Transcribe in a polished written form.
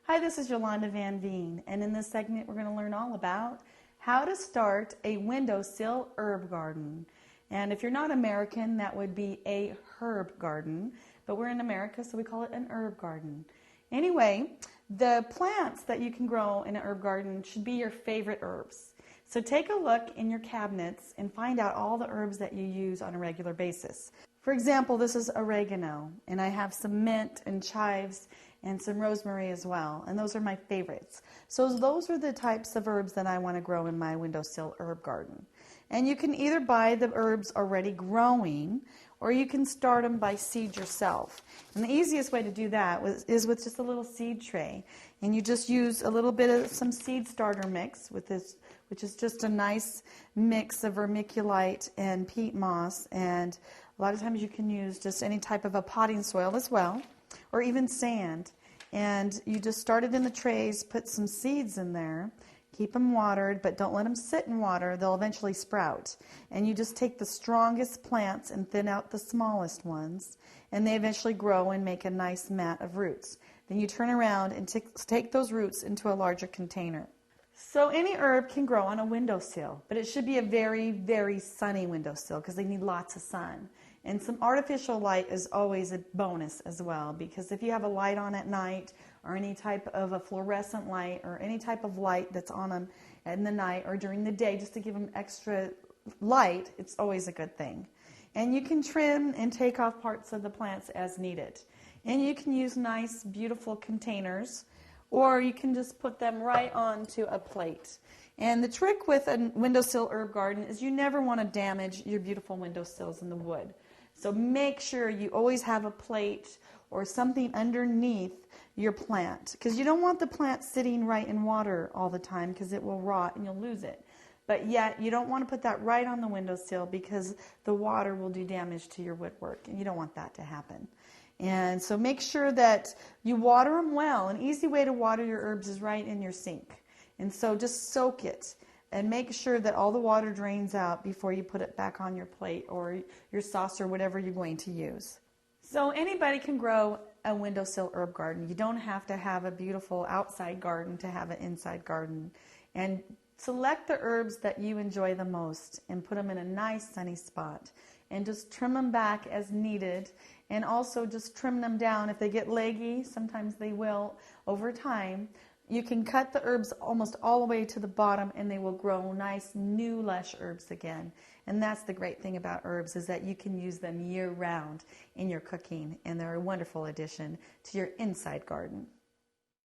Hi, this is Yolanda Van Veen, and in this segment we're going to learn all about how to start a window sill herb garden. And if you're not American, that would be a herb garden, but we're in America, so we call it an herb garden. Anyway, the plants that you can grow in an herb garden should be your favorite herbs. So take a look in your cabinets and find out all the herbs that you use on a regular basis. For example, this is oregano, and I have some mint and chives and some rosemary as well, and those are my favorites. So those are the types of herbs that I want to grow in my windowsill herb garden. And you can either buy the herbs already growing, or you can start them by seed yourself. And the easiest way to do that is with just a little seed tray. And you just use a little bit of some seed starter mix with this, which is just a nice mix of vermiculite and peat moss. And a lot of times you can use just any type of a potting soil as well, or even sand. And you just start it in the trays, put some seeds in there, keep them watered, but don't let them sit in water. They'll eventually sprout. And you just take the strongest plants and thin out the smallest ones, and they eventually grow and make a nice mat of roots. Then you turn around and take those roots into a larger container. So any herb can grow on a windowsill, but it should be a very, very sunny windowsill because they need lots of sun. And some artificial light is always a bonus as well, because if you have a light on at night or any type of a fluorescent light or any type of light that's on them in the night or during the day just to give them extra light, it's always a good thing. And you can trim and take off parts of the plants as needed. And you can use nice, beautiful containers, or you can just put them right onto a plate. And the trick with a windowsill herb garden is you never want to damage your beautiful windowsills in the wood. So make sure you always have a plate or something underneath your plant, because you don't want the plant sitting right in water all the time because it will rot and you'll lose it. But yet you don't want to put that right on the windowsill because the water will do damage to your woodwork, and you don't want that to happen. And so make sure that you water them well. An easy way to water your herbs is right in your sink. And so just soak it and make sure that all the water drains out before you put it back on your plate or your saucer, whatever you're going to use. So anybody can grow a windowsill herb garden. You don't have to have a beautiful outside garden to have an inside garden. And select the herbs that you enjoy the most and put them in a nice sunny spot. And just trim them back as needed, and also just trim them down. If they get leggy, sometimes they will over time, you can cut the herbs almost all the way to the bottom and they will grow nice, new, lush herbs again. And that's the great thing about herbs, is that you can use them year-round in your cooking, and they're a wonderful addition to your inside garden.